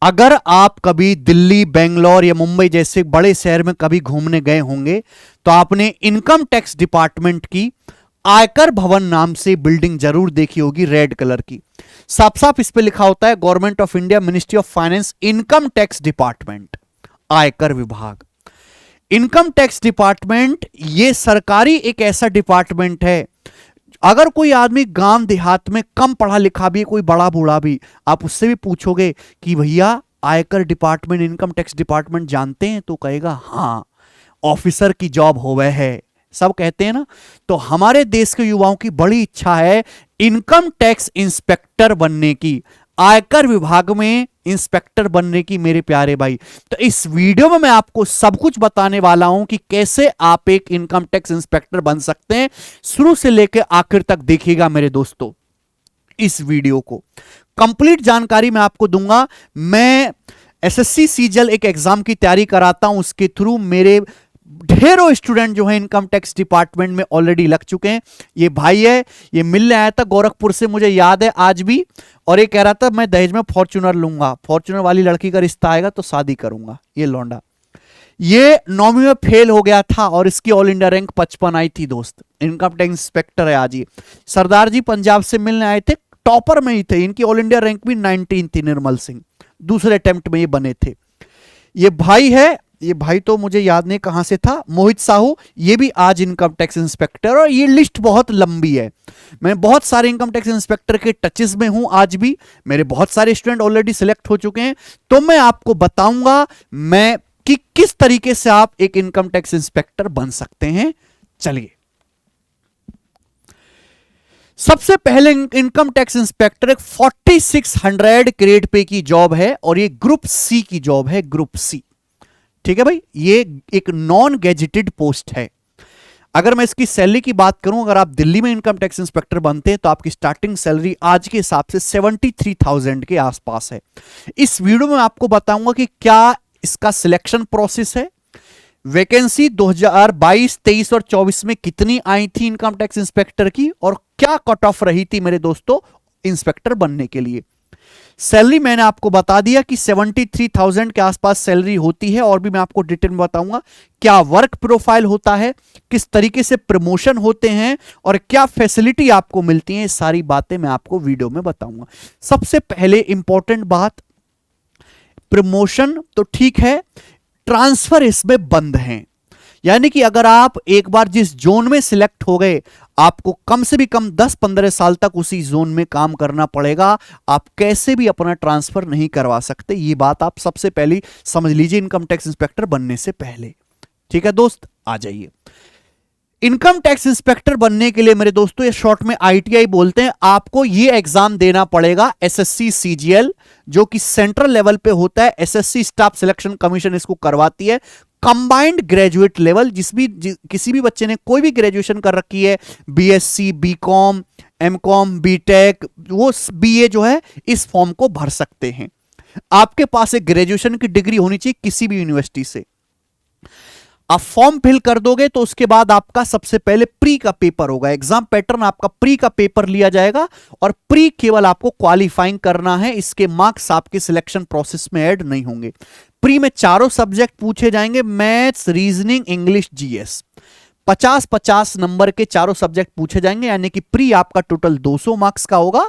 अगर आप कभी दिल्ली, बेंगलोर या मुंबई जैसे बड़े शहर में कभी घूमने गए होंगे तो आपने इनकम टैक्स डिपार्टमेंट की आयकर भवन नाम से बिल्डिंग जरूर देखी होगी, रेड कलर की। साफ साफ इस पे लिखा होता है government of India, ministry of finance, income tax department, आयकर विभाग। इनकम टैक्स डिपार्टमेंट ये सरकारी एक ऐसा डिपार्टमेंट है, अगर कोई आदमी गांव देहात में कम पढ़ा लिखा भी, कोई बड़ा बूढ़ा भी, आप उससे भी पूछोगे कि भैया आयकर डिपार्टमेंट, इनकम टैक्स डिपार्टमेंट जानते हैं, तो कहेगा हां, ऑफिसर की जॉब हो वह है, सब कहते हैं ना। तो हमारे देश के युवाओं की बड़ी इच्छा है इनकम टैक्स इंस्पेक्टर बनने की, आयकर विभाग में इंस्पेक्टर बनने की मेरे प्यारे भाई। तो इस वीडियो में मैं आपको सब कुछ बताने वाला हूं कि कैसे आप एक इनकम टैक्स इंस्पेक्टर बन सकते हैं। शुरू से लेकर आखिर तक देखिएगा मेरे दोस्तों इस वीडियो को, कंप्लीट जानकारी मैं आपको दूंगा। मैं एसएससी सीजीएल एक एग्जाम की तैयारी कराता हूं, उसके थ्रू मेरे ढेरों स्टूडेंट जो है इनकम टैक्स डिपार्टमेंट में ऑलरेडी लग चुके हैं। ये भाई है, ये मिलने आया था गोरखपुर से, मुझे याद है आज भी, और ये कह रहा था मैं दहेज में फॉर्च्यूनर लूंगा, फॉर्च्यूनर वाली लड़की का रिश्ता आएगा तो शादी करूंगा। ये लौंडा, ये 9वीं में फेल हो गया था और इसकी ऑल इंडिया रैंक 55 आई थी दोस्त, इनकम टैक्स इंस्पेक्टर है आज। ये सरदार जी पंजाब से मिलने आए थे, टॉपर में ही थे, इनकी ऑल इंडिया रैंक भी 19 थी। निर्मल सिंह दूसरे अटेम्प्ट में ये बने थे। ये भाई है, ये भाई तो मुझे याद नहीं कहां से था, मोहित साहू, ये भी आज इनकम टैक्स इंस्पेक्टर। और ये लिस्ट बहुत लंबी है, मैं बहुत सारे इनकम टैक्स इंस्पेक्टर के टचेस में हूं आज भी, मेरे बहुत सारे स्टूडेंट ऑलरेडी सिलेक्ट हो चुके हैं। तो मैं आपको बताऊंगा मैं कि किस तरीके से आप एक इनकम टैक्स इंस्पेक्टर बन सकते हैं। चलिए, सबसे पहले इनकम टैक्स इंस्पेक्टर एक 4600 ग्रेड पे की जॉब है और ये ग्रुप सी की जॉब है, ग्रुप सी। ठीक है भाई, ये एक नॉन गैजेटेड पोस्ट है। अगर मैं इसकी सैलरी की बात करूं, अगर आप दिल्ली में इनकम टैक्स इंस्पेक्टर बनते हैं तो आपकी स्टार्टिंग सैलरी आज के हिसाब से 73,000 के आसपास है। इस वीडियो में आपको बताऊंगा कि क्या इसका सिलेक्शन प्रोसेस है, वैकेंसी 2022, 23 और 24 में कितनी आई थी इनकम टैक्स इंस्पेक्टर की, और क्या कट ऑफ रही थी मेरे दोस्तों इंस्पेक्टर बनने के लिए। सैलरी मैंने आपको बता दिया कि 73,000 के आसपास सैलरी होती है, और भी मैं आपको डिटेल में बताऊंगा क्या वर्क प्रोफाइल होता है, किस तरीके से प्रमोशन होते हैं और क्या फैसिलिटी आपको मिलती है। सारी बातें मैं आपको वीडियो में बताऊंगा। सबसे पहले इंपॉर्टेंट बात, प्रमोशन तो ठीक है, ट्रांसफर इसमें बंद है। यानी कि अगर आप एक बार जिस जोन में सिलेक्ट हो गए, आपको कम से भी कम 10-15 साल तक उसी जोन में काम करना पड़ेगा, आप कैसे भी अपना ट्रांसफर नहीं करवा सकते। ये बात आप सबसे पहले समझ लीजिए इनकम टैक्स इंस्पेक्टर बनने से पहले। ठीक है दोस्त, आ जाइए। इनकम टैक्स इंस्पेक्टर बनने के लिए मेरे दोस्तों, ये शॉर्ट में आईटीआई बोलते हैं, आपको ये एग्जाम देना पड़ेगा, एसएससी सीजीएल, जो कि सेंट्रल लेवल पे होता है। एसएससी स्टाफ सिलेक्शन कमीशन इसको करवाती है। कंबाइंड ग्रेजुएट लेवल, किसी भी बच्चे ने कोई भी ग्रेजुएशन कर रखी है, बीएससी, बीकॉम, एमकॉम, बीटेक, वो बीए जो है इस फॉर्म को भर सकते हैं। आपके पास एक ग्रेजुएशन की डिग्री होनी चाहिए किसी भी यूनिवर्सिटी से। आप फॉर्म फिल कर दोगे तो उसके बाद आपका सबसे पहले प्री का पेपर होगा, एग्जाम पैटर्न आपका प्री का पेपर लिया जाएगा, और प्री केवल आपको क्वालिफाइंग करना है, इसके मार्क्स आपके सिलेक्शन प्रोसेस में ऐड नहीं होंगे। प्री में चारों सब्जेक्ट पूछे जाएंगे, maths, reasoning, English, GS, 50-50 number के चारों सब्जेक्ट पूछे जाएंगे। यानी कि प्री आपका टोटल 200 मार्क्स का होगा,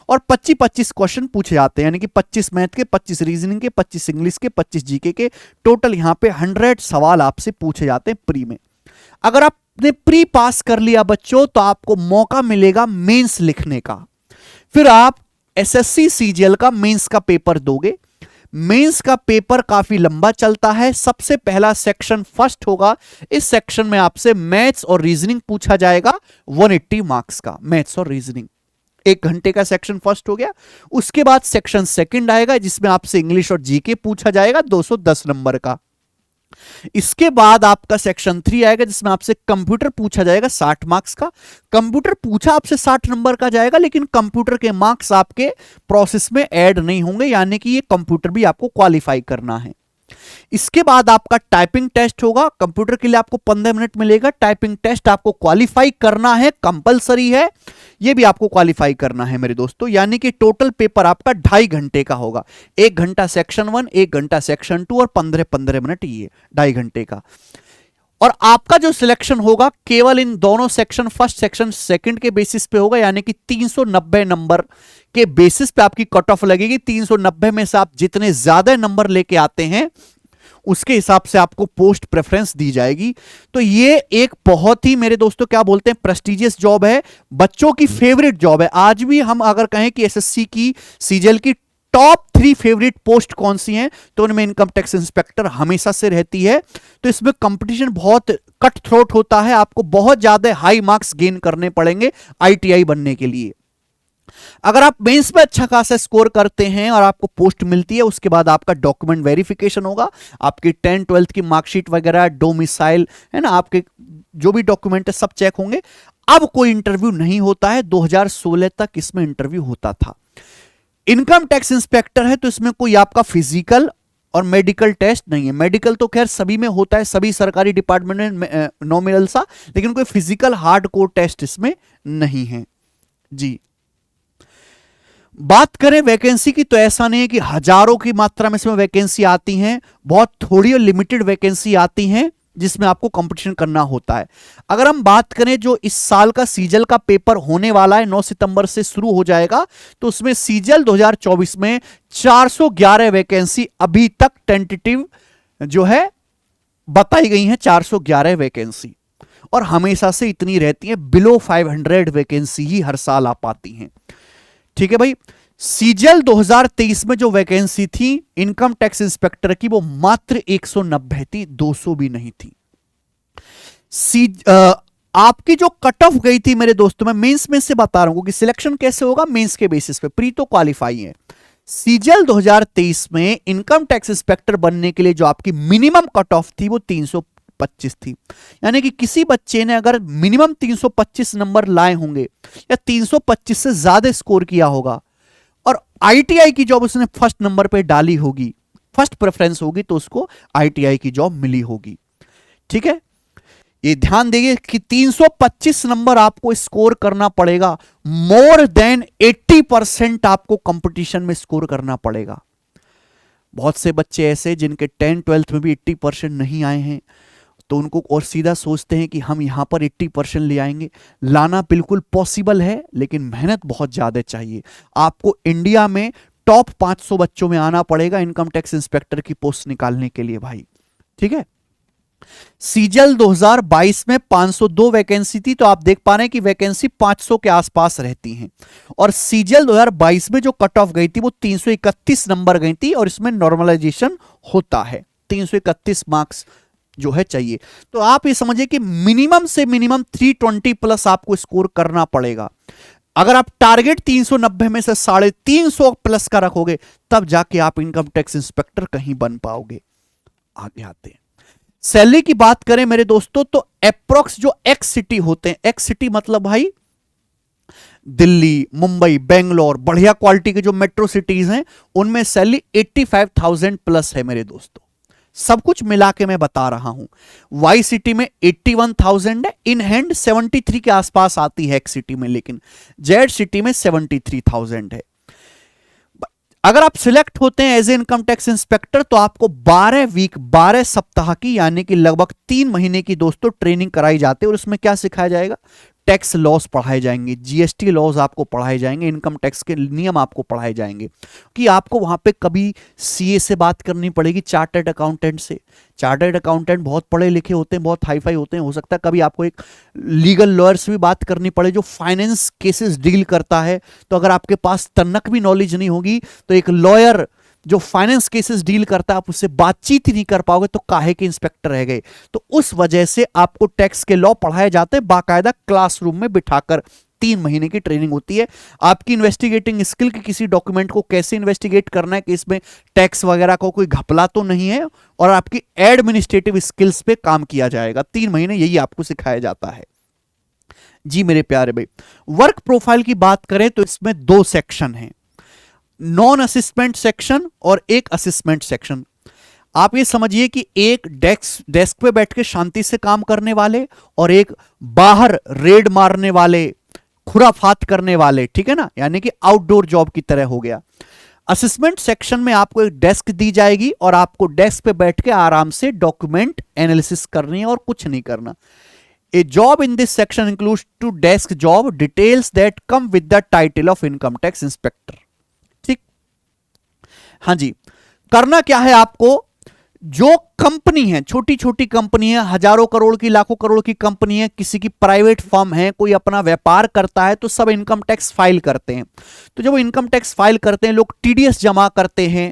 और 25-25 क्वेश्चन पूछे जाते हैं, यानी कि 25 मैथ के, 25 रीजनिंग के, 25 इंग्लिश के, 25 जीके के, टोटल यहां पे 100 सवाल आपसे पूछे जाते हैं प्री में। अगर आपने प्री पास कर लिया बच्चों, तो आपको मौका मिलेगा मेंस लिखने का। फिर आप एसएससी सीजीएल का मेंस का पेपर दोगे। मेंस का पेपर काफी लंबा चलता है। सबसे पहला सेक्शन फर्स्ट होगा, इस सेक्शन में आपसे मैथ्स और रीजनिंग पूछा जाएगा, 180 मार्क्स का मैथ्स और रीजनिंग, 1 घंटे का सेक्शन फर्स्ट हो गया। उसके बाद सेक्शन सेकंड आएगा, जिसमें आपसे इंग्लिश और जीके पूछा जाएगा, 210 नंबर का। इसके बाद आपका सेक्शन 3 आएगा, जिसमें आपसे कंप्यूटर पूछा जाएगा 60 मार्क्स का। कंप्यूटर पूछा आपसे 60 नंबर का जाएगा, लेकिन कंप्यूटर के मार्क्स आपके प्रोसेस में ऐड नहीं होंगे, यानी कि ये कंप्यूटर भी आपको क्वालिफाई करना है। इसके बाद आपका टाइपिंग टेस्ट होगा, कंप्यूटर के लिए आपको 15 मिनट मिलेगा। टाइपिंग टेस्ट आपको क्वालिफाई करना है, कंपलसरी है। ये भी आपको क्वालिफाई करना है मेरे दोस्तों। यानी कि टोटल पेपर आपका 2.5 घंटे का होगा। 1 घंटा सेक्शन 1, 1 घंटा सेक्शन 2 और 15-15 मिनट ये 2.5 घंटे का। और आपका जो सिलेक्शन होगा केवल इन दोनों सेक्शन, फर्स्ट सेक्शन सेकंड के बेसिस पे होगा। यानी कि 390 नंबर के बेसिस पे आपकी कट ऑफ लगेगी। 390 में से आप जितने ज्यादा नंबर लेके आते हैं उसके हिसाब से आपको पोस्ट प्रेफरेंस दी जाएगी। तो ये एक बहुत ही मेरे दोस्तों क्या बोलते हैं, प्रेस्टिजियस जॉब है, बच्चों की फेवरेट जॉब है। आज भी हम अगर कहें कि एसएससी की, सीजीएल की टॉप 3 फेवरेट पोस्ट कौन सी हैं, तो उनमें इनकम टैक्स इंस्पेक्टर हमेशा से रहती है। तो इसमें कंपटीशन बहुत कट थ्रोट होता है, आपको बहुत ज्यादा हाई मार्क्स गेन करने पड़ेंगे आईटीआई बनने के लिए। अगर आप मेंस में अच्छा खासा स्कोर करते हैं और आपको पोस्ट मिलती है, उसके बाद आपका डॉक्यूमेंट वेरिफिकेशन होगा, आपकी 10th 12th की मार्कशीट वगैरह, डोमिसाइल है ना, आपके जो भी डॉक्यूमेंट है सब चेक होंगे। अब कोई इंटरव्यू नहीं होता है, 2016 तक इसमें इंटरव्यू होता था। इनकम टैक्स इंस्पेक्टर है तो इसमें कोई आपका फिजिकल और मेडिकल टेस्ट नहीं है। मेडिकल तो खैर सभी में होता है, सभी सरकारी डिपार्टमेंट में नॉमिनल सा, लेकिन कोई फिजिकल हार्डकोर टेस्ट इसमें नहीं है जी। बात करें वैकेंसी की तो ऐसा नहीं है कि हजारों की मात्रा में इसमें वैकेंसी आती हैं, बहुत थोड़ी और लिमिटेड वैकेंसी आती हैं जिसमें आपको कंपटीशन करना होता है। अगर हम बात करें जो इस साल का सीजल का पेपर होने वाला है, 9 सितंबर से शुरू हो जाएगा, तो उसमें सीजल 2024 में 411 वैकेंसी अभी तक टेंटेटिव जो है बताई गई हैं, 411 वैकेंसी, और हमेशा से इतनी रहती है। बिलो 500 वैकेंसी ही हर साल आ पाती हैं। ठीक है भाई। सीजल 2023 में जो वैकेंसी थी इनकम टैक्स इंस्पेक्टर की, वो मात्र 190 थी, 200 भी नहीं थी। आपकी जो कट ऑफ गई थी मेरे दोस्तों, मैं मेंस में से बता रहा हूं कि सिलेक्शन कैसे होगा, मेंस के बेसिस पे, प्री तो क्वालिफाई है। सीजल 2023 में इनकम टैक्स इंस्पेक्टर बनने के लिए जो आपकी मिनिमम कट ऑफ थी वो 325 थी। यानी कि किसी बच्चे ने अगर मिनिमम 325 नंबर लाए होंगे या 325 से ज्यादा स्कोर किया होगा और आईटीआई की जॉब उसने फर्स्ट नंबर पे डाली होगी, फर्स्ट प्रेफरेंस होगी, तो उसको आईटीआई की जॉब मिली होगी। ठीक है, ये ध्यान देंगे कि 325 नंबर आपको स्कोर करना पड़ेगा, मोर देन 80% आपको कंपटीशन में स्कोर करना पड़ेगा। बहुत से बच्चे ऐसे जिनके 10th 12th में भी 80% नहीं आए हैं, तो उनको और सीधा सोचते हैं कि हम यहां पर 80% ले आएंगे। लाना बिल्कुल पॉसिबल है, लेकिन मेहनत बहुत ज्यादा चाहिए। आपको इंडिया में टॉप 500 बच्चों में आना पड़ेगा इनकम टैक्स इंस्पेक्टर की पोस्ट निकालने के लिए भाई। ठीक है, सीजल 2022 में 502 वैकेंसी थी, तो आप देख पा रहे हैं कि वैकेंसी 500 के आसपास रहती हैं। और सीजल 2022 में जो कट ऑफ गई थी वो 331 नंबर गई थी, और इसमें नॉर्मलाइजेशन होता है, 331 मार्क्स जो है चाहिए। तो आप ये समझिए कि मिनिमम से मिनिमम 320 प्लस आपको स्कोर करना पड़ेगा। अगर आप टारगेट 390 में से 350 प्लस का रखोगे, तब जाके आप इनकम टैक्स इंस्पेक्टर कहीं बन पाओगे। आगे आते हैं, सैलरी की बात करें मेरे दोस्तों, तो अप्रोक्स जो एक्स सिटी होते हैं, एक्स सिटी मतलब भाई दिल्ली, मुंबई, बेंगलोर, बढ़िया क्वालिटी के जो मेट्रो सिटीज हैं, उनमें सैलरी 85,000 प्लस है मेरे दोस्तों। सब कुछ मिला के मैं बता रहा हूं। वाई सिटी में 81,000 है, इन हैंड 73 के आसपास आती है एक्स सिटी में, लेकिन जेड सिटी में 73,000 है। अगर आप सिलेक्ट होते हैं as a income tax inspector, तो आपको 12 वीक 12 सप्ताह की, यानी कि लगभग 3 महीने की दोस्तों ट्रेनिंग कराई जाती है। और उसमें क्या सिखाया जाएगा, टैक्स लॉस पढ़ाए जाएंगे, जीएसटी लॉस आपको पढ़ाए जाएंगे, इनकम टैक्स के नियम आपको पढ़ाए जाएंगे। कि आपको वहां पे कभी सीए से बात करनी पड़ेगी, चार्टर्ड अकाउंटेंट से। चार्टर्ड अकाउंटेंट बहुत पढ़े लिखे होते हैं, बहुत हाई फाई होते हैं। हो सकता है कभी आपको एक लीगल लॉयर से भी बात करनी पड़े जो फाइनेंस केसेस डील करता है। तो अगर आपके पास तनक भी नॉलेज नहीं होगी, तो एक लॉयर जो फाइनेंस केसेस डील करता है, आप उससे बातचीत ही नहीं कर पाओगे, तो काहे के इंस्पेक्टर रह गए। तो उस वजह से आपको टैक्स के लॉ पढ़ाए जाते हैं, बाकायदा क्लासरूम में बिठाकर। 3 महीने की ट्रेनिंग होती है। आपकी इन्वेस्टिगेटिंग स्किल की, किसी डॉक्यूमेंट को कैसे इन्वेस्टिगेट करना है कि इसमें टैक्स वगैरह को कोई घपला तो नहीं है, और आपकी एडमिनिस्ट्रेटिव स्किल्स पे काम किया जाएगा। 3 महीने यही आपको सिखाया जाता है जी मेरे प्यारे भाई। वर्क प्रोफाइल की बात करें तो इसमें 2 सेक्शन हैं, नॉन असिस्मेंट सेक्शन और एक असिस्मेंट सेक्शन। आप ये समझिए कि एक डेस्क पे बैठ के शांति से काम करने वाले, और एक बाहर रेड मारने वाले खुराफात करने वाले, ठीक है ना, यानी कि आउटडोर जॉब की तरह हो गया। असेसमेंट सेक्शन में आपको एक डेस्क दी जाएगी और आपको डेस्क पे बैठ के आराम से डॉक्यूमेंट एनालिसिस करनी है और कुछ नहीं करना। A job in this section includes to desk job details that come with the title of income tax inspector। ठीक, हाँ जी, करना क्या है आपको, जो कंपनी है, छोटी छोटी कंपनी है, हजारों करोड़ की लाखों करोड़ की कंपनी है, किसी की प्राइवेट फर्म है, कोई अपना व्यापार करता है, तो सब इनकम टैक्स फाइल करते हैं। तो जब वो इनकम टैक्स फाइल करते हैं, लोग टीडीएस जमा करते हैं,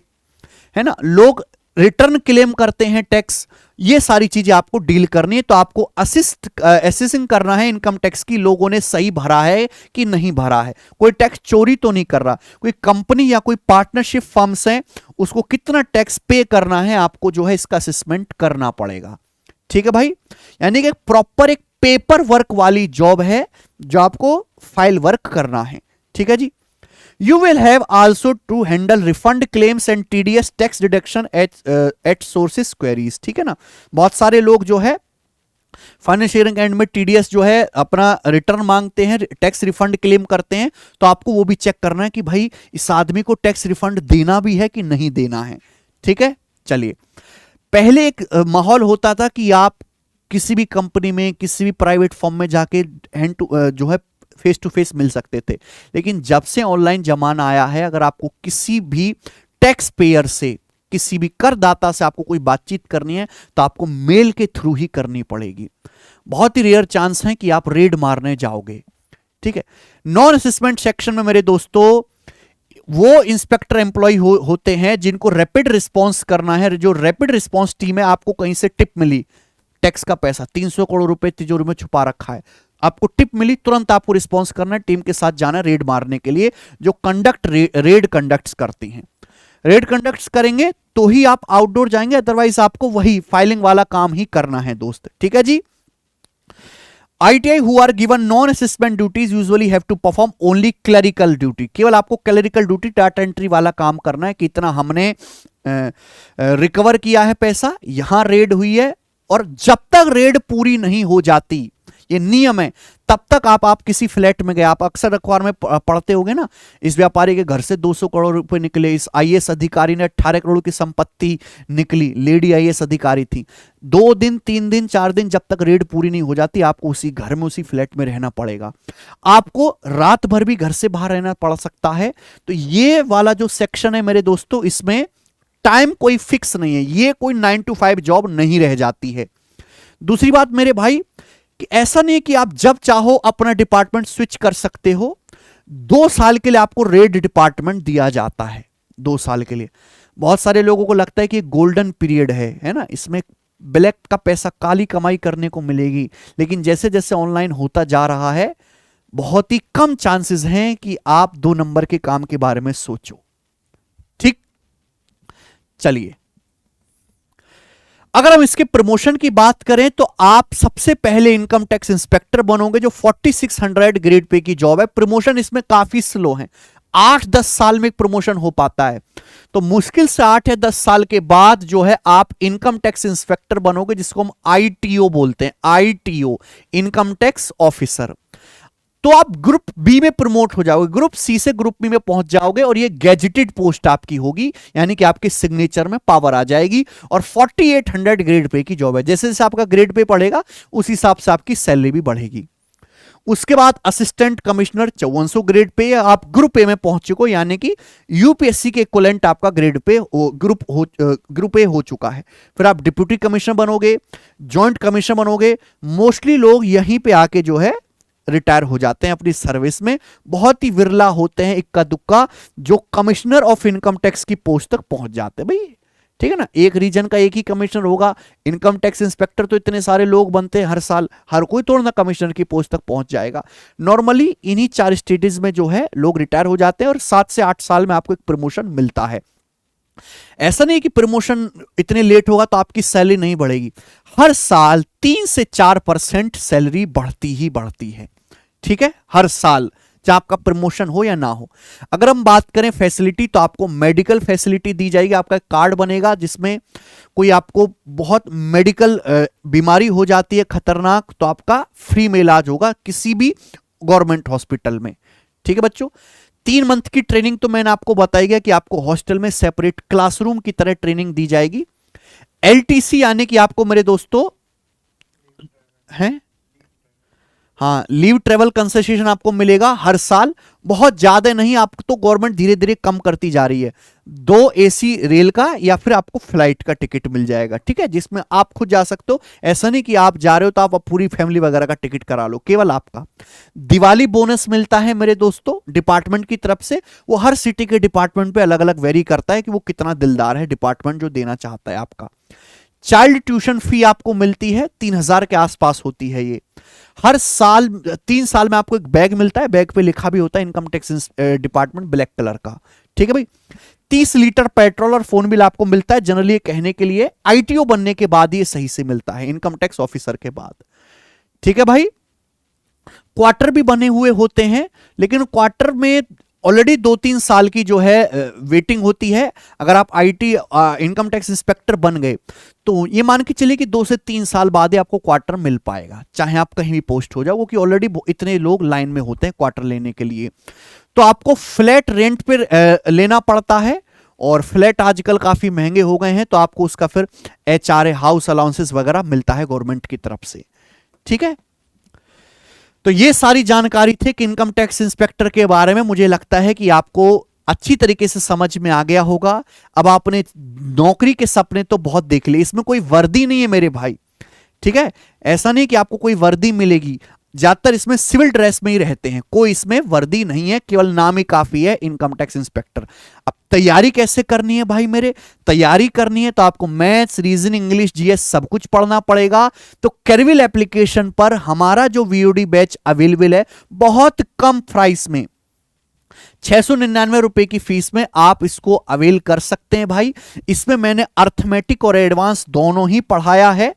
है ना, लोग रिटर्न क्लेम करते हैं टैक्स, ये सारी चीजें आपको डील करनी है। तो आपको असेसिंग करना है इनकम टैक्स की, लोगों ने सही भरा है कि नहीं भरा है, कोई टैक्स चोरी तो नहीं कर रहा, कोई कंपनी या कोई पार्टनरशिप फर्म्स है उसको कितना टैक्स पे करना है, आपको जो है इसका असेसमेंट करना पड़ेगा। ठीक है भाई, यानी कि प्रॉपर एक पेपर वर्क वाली जॉब है जो आपको फाइल वर्क करना है। ठीक है जी। You will have also to handle refund claims and TDS tax deduction at sources queries। ठीक है ना, बहुत सारे लोग जो है फाइनेंशियल एंड में टीडीएस जो है अपना रिटर्न मांगते हैं, टैक्स रिफंड क्लेम करते हैं, तो आपको वो भी चेक करना है कि भाई इस आदमी को टैक्स रिफंड देना भी है कि नहीं देना है। ठीक है, चलिए, पहले एक माहौल होता था कि आप किसी भी कंपनी में, किसी भी प्राइवेट फर्म में जाके हैंड टू जो है फेस टू फेस मिल सकते थे, लेकिन जब से ऑनलाइन जमाना आया है, अगर आपको किसी भी टैक्स पेयर से, किसी भी करदाता से आपको कोई बातचीत करनी है तो आपको मेल के थ्रू ही करनी पड़ेगी। बहुत ही रेयर चांस है कि आप रेड मारने जाओगे। ठीक है, नॉन असेसमेंट सेक्शन में मेरे दोस्तों वो इंस्पेक्टर एम्प्लॉय होते हैं जिनको रैपिड रिस्पॉन्स करना है। जो रैपिड रिस्पॉन्स टीम है, आपको कहीं से टिप मिली, टैक्स का पैसा 300 करोड़ रुपए तिजोरी में छुपा रखा है, आपको टिप मिली, तुरंत आपको रिस्पॉन्स करना है, टीम के साथ जाना है रेड मारने के लिए। जो रेड कंडक्ट्स करती हैं, रेड कंडक्ट्स करेंगे तो ही आप आउटडोर जाएंगे, अदरवाइज आपको वही फाइलिंग वाला काम ही करना है दोस्त। ठीक है जी। ITI who are given non-assessment duties usually have to perform only clerical duty। केवल आपको क्लरिकल ड्यूटी, डाटा एंट्री वाला काम करना है कि इतना हमने रिकवर किया है पैसा, यहां रेड हुई है, और जब तक रेड पूरी नहीं हो जाती, ये नियम है, तब तक आप किसी फ्लैट में गए, आप अक्सर अखबार में पढ़ते होंगे ना, इस व्यापारी के घर से 200 करोड़ रुपए निकले, इस आईएएस अधिकारी ने 18 करोड़ की संपत्ति निकली, लेडी आईएएस अधिकारी थी। 2 दिन 3 दिन 4 दिन जब तक रेड पूरी नहीं हो जाती, आपको उसी घर में, उसी फ्लैट में रहना पड़ेगा। आपको रात भर भी घर से बाहर रहना पड़ सकता है। तो ये वाला जो सेक्शन है मेरे दोस्तों, इसमें टाइम कोई फिक्स नहीं है, ये कोई 9 to 5 जॉब नहीं रह जाती है। दूसरी बात मेरे भाई, कि ऐसा नहीं कि आप जब चाहो अपना डिपार्टमेंट स्विच कर सकते हो। 2 साल के लिए आपको रेड डिपार्टमेंट दिया जाता है, 2 साल के लिए। बहुत सारे लोगों को लगता है कि गोल्डन पीरियड है ना, इसमें ब्लैक का पैसा, काली कमाई करने को मिलेगी, लेकिन जैसे जैसे ऑनलाइन होता जा रहा है, बहुत ही कम चांसेस हैं कि आप 2 नंबर के काम के बारे में सोचो। ठीक, चलिए, अगर हम इसके प्रमोशन की बात करें तो आप सबसे पहले इनकम टैक्स इंस्पेक्टर बनोगे, जो 4600 ग्रेड पे की जॉब है। प्रमोशन इसमें काफी स्लो है, 8-10 साल में प्रमोशन हो पाता है, तो मुश्किल से 8 या 10 साल के बाद जो है आप इनकम टैक्स इंस्पेक्टर बनोगे, जिसको हम ITO बोलते हैं, ITO, इनकम टैक्स ऑफिसर। तो आप ग्रुप बी में प्रमोट हो जाओगे, ग्रुप सी से ग्रुप बी में पहुंच जाओगे, और ये गैजेटेड पोस्ट आपकी होगी, यानी कि आपके सिग्नेचर में पावर आ जाएगी, और 4800 ग्रेड पे की जॉब है। जैसे जैसे आपका ग्रेड पे बढ़ेगा, उस हिसाब से आपकी सैलरी भी बढ़ेगी। उसके बाद असिस्टेंट कमिश्नर 5400 ग्रेड पे, आप ग्रुप ए में पहुंच चुके हो, यानी कि यूपीएससी के इक्विवेलेंट आपका ग्रेड पे ग्रुप ए हो चुका है। फिर आप डिप्यूटी कमिश्नर बनोगे, जॉइंट कमिश्नर बनोगे। मोस्टली लोग यहीं पे आके जो है रिटायर हो जाते हैं अपनी सर्विस में। बहुत ही विरला होते हैं, इक्का दुक्का, जो कमिश्नर ऑफ इनकम टैक्स की पोस्ट तक पहुंच जाते हैं भाई। ठीक है ना, एक रीजन का एक ही कमिश्नर होगा, इनकम टैक्स इंस्पेक्टर तो इतने सारे लोग बनते हैं हर साल, हर कोई तोड़ ना कमिश्नर की पोस्ट तक पहुंच जाएगा। नॉर्मली इन्हीं 4 स्टेजेस में जो है लोग रिटायर हो जाते हैं, और 7 से 8 साल में आपको एक प्रमोशन मिलता है। ऐसा नहीं कि प्रमोशन इतने लेट होगा तो आपकी सैलरी नहीं बढ़ेगी, हर साल 3 से 4% सैलरी बढ़ती ही बढ़ती है। ठीक है, हर साल, चाहे आपका प्रमोशन हो या ना हो। अगर हम बात करें फैसिलिटी, तो आपको मेडिकल फैसिलिटी दी जाएगी, आपका कार्ड बनेगा जिसमें कोई आपको बहुत मेडिकल बीमारी हो जाती है खतरनाक, तो आपका फ्री में इलाज होगा, किसी भी गवर्नमेंट हॉस्पिटल में। ठीक है बच्चों, 3 मंथ की ट्रेनिंग तो मैंने आपको बताई गया कि आपको हॉस्टल में सेपरेट क्लासरूम की तरह ट्रेनिंग दी जाएगी। एलटीसी यानी कि आपको मेरे दोस्तों हैं, हाँ, लीव ट्रेवल कंसेशन आपको मिलेगा हर साल, बहुत ज्यादा नहीं, आपको तो गवर्नमेंट धीरे धीरे कम करती जा रही है। 2 एसी रेल का या फिर आपको फ्लाइट का टिकट मिल जाएगा, ठीक है, जिसमें आप खुद जा सकते हो। ऐसा नहीं कि आप जा रहे हो तो आप पूरी फैमिली वगैरह का टिकट करा लो, केवल आपका। दिवाली बोनस मिलता है मेरे दोस्तों डिपार्टमेंट की तरफ से, वो हर सिटी के डिपार्टमेंट पे अलग अलग वेरी करता है कि वो कितना दिलदार है डिपार्टमेंट जो देना चाहता है आपका। चाइल्ड ट्यूशन फी आपको मिलती है 3000 के आसपास होती है ये। हर साल 3 साल में आपको एक बैग मिलता है, बैग पे लिखा भी होता है income tax department, black colour का। ठीक है भाई, 30 लीटर पेट्रोल और फोन बिल आपको मिलता है। जनरली ये कहने के लिए आईटीओ बनने के बाद ये सही से मिलता है, इनकम टैक्स ऑफिसर के बाद। ठीक है भाई, क्वार्टर भी बने हुए होते हैं, लेकिन क्वार्टर में ऑलरेडी 2-3 साल की जो है वेटिंग होती है। अगर आप आईटी इनकम टैक्स इंस्पेक्टर बन गए तो ये मान के चलिए कि 2 से 3 साल बाद ही आपको क्वार्टर मिल पाएगा, चाहे आप कहीं भी पोस्ट हो जाओ, वो कि ऑलरेडी इतने लोग लाइन में होते हैं क्वार्टर लेने के लिए। तो आपको फ्लैट रेंट पर लेना पड़ता है, और फ्लैट आजकल काफी महंगे हो गए हैं, तो आपको उसका फिर एचआरए हाउस अलाउंसेस वगैरह मिलता है गवर्नमेंट की तरफ से। ठीक है, तो ये सारी जानकारी थी कि इनकम टैक्स इंस्पेक्टर के बारे में। मुझे लगता है कि आपको अच्छी तरीके से समझ में आ गया होगा। अब आपने नौकरी के सपने तो बहुत देख लिए, इसमें कोई वर्दी नहीं है मेरे भाई, ठीक है, ऐसा नहीं कि आपको कोई वर्दी मिलेगी, ज्यादातर इसमें सिविल ड्रेस में ही रहते हैं, कोई इसमें वर्दी नहीं है, केवल नाम ही काफी है इनकम टैक्स इंस्पेक्टर। अब तैयारी कैसे करनी है भाई मेरे? तैयारी करनी है तो आपको मैथ्स, रीजनिंग, इंग्लिश, जीएस सब कुछ पढ़ना पड़ेगा। तो कैरविल एप्लीकेशन पर हमारा जो वीओडी बैच अवेलेबल है बहुत कम प्राइस में, 699 रुपए की फीस में आप इसको अवेल कर सकते हैं भाई। इसमें मैंने अर्थमेटिक और एडवांस दोनों ही पढ़ाया है।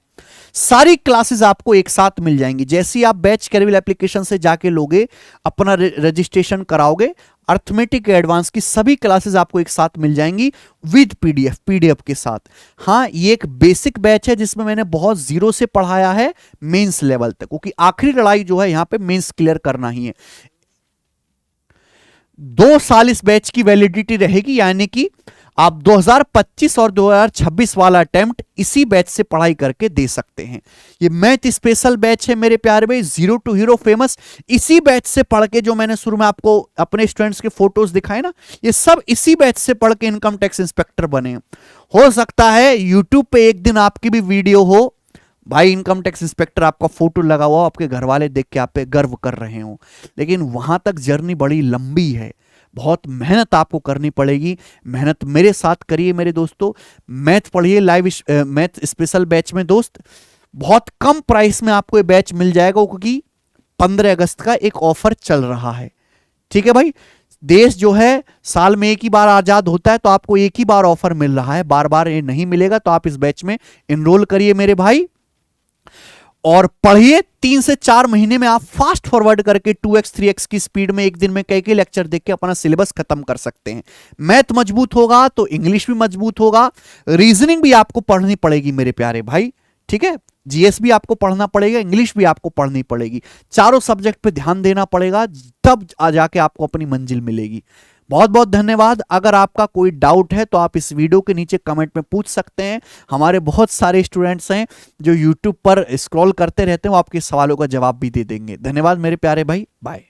सारी क्लासेस आपको एक साथ मिल जाएंगी। जैसे ही आप बैच कैरविल एप्लीकेशन से जाके लोगे, अपना रजिस्ट्रेशन कराओगे, अर्थमेटिक एडवांस की सभी क्लासेस आपको एक साथ मिल जाएंगी विद पीडीएफ के साथ। हाँ, ये एक बेसिक बैच है जिसमें मैंने बहुत जीरो से पढ़ाया है मेंस लेवल तक, क्योंकि आखिरी लड़ाई जो है यहां पे मेंस क्लियर करना ही है। 2 साल इस बैच की वैलिडिटी रहेगी, यानी कि आप 2025 और 2026 वाला अटेम्प्ट इसी बैच से पढ़ाई करके दे सकते हैं। ये मैथ स्पेशल बैच है मेरे प्यारे भाई, जीरो टू हीरो फेमस। इसी बैच से पढ़ के, जो मैंने शुरू में आपको अपने स्टूडेंट्स के फोटोज दिखाए ना, ये सब इसी बैच से पढ़ के इनकम टैक्स इंस्पेक्टर बने। हो सकता है यूट्यूब पे एक दिन आपकी भी वीडियो हो भाई, इनकम टैक्स इंस्पेक्टर आपका फोटो लगा हुआ, आपके घर वाले देख के आप पे गर्व कर रहे हो, लेकिन वहां तक जर्नी बड़ी लंबी है, बहुत मेहनत आपको करनी पड़ेगी। मेहनत मेरे साथ करिए मेरे दोस्तों, मैथ पढ़िए लाइव मैथ स्पेशल बैच में दोस्त। बहुत कम प्राइस में आपको ये बैच मिल जाएगा, क्योंकि 15 अगस्त का एक ऑफर चल रहा है। ठीक है भाई, देश जो है साल में एक ही बार आजाद होता है, तो आपको एक ही बार ऑफर मिल रहा है, बार बार ये नहीं मिलेगा। तो आप इस बैच में एनरोल करिए मेरे भाई, और पढ़िए। 3 से 4 महीने में आप फास्ट फॉरवर्ड करके 2x 3x की स्पीड में एक दिन में कई लेक्चर देख के अपना सिलेबस खत्म कर सकते हैं। मैथ मजबूत होगा तो इंग्लिश भी मजबूत होगा, रीजनिंग भी आपको पढ़नी पड़ेगी मेरे प्यारे भाई, ठीक है, जीएस भी आपको पढ़ना पड़ेगा, इंग्लिश भी आपको पढ़नी पड़ेगी, चारों सब्जेक्ट पे ध्यान देना पड़ेगा, तब आ जाके आपको अपनी मंजिल मिलेगी। बहुत बहुत धन्यवाद। अगर आपका कोई डाउट है तो आप इस वीडियो के नीचे कमेंट में पूछ सकते हैं। हमारे बहुत सारे स्टूडेंट्स हैं जो यूट्यूब पर स्क्रॉल करते रहते हैं, वो आपके सवालों का जवाब भी दे देंगे। धन्यवाद मेरे प्यारे भाई, बाय।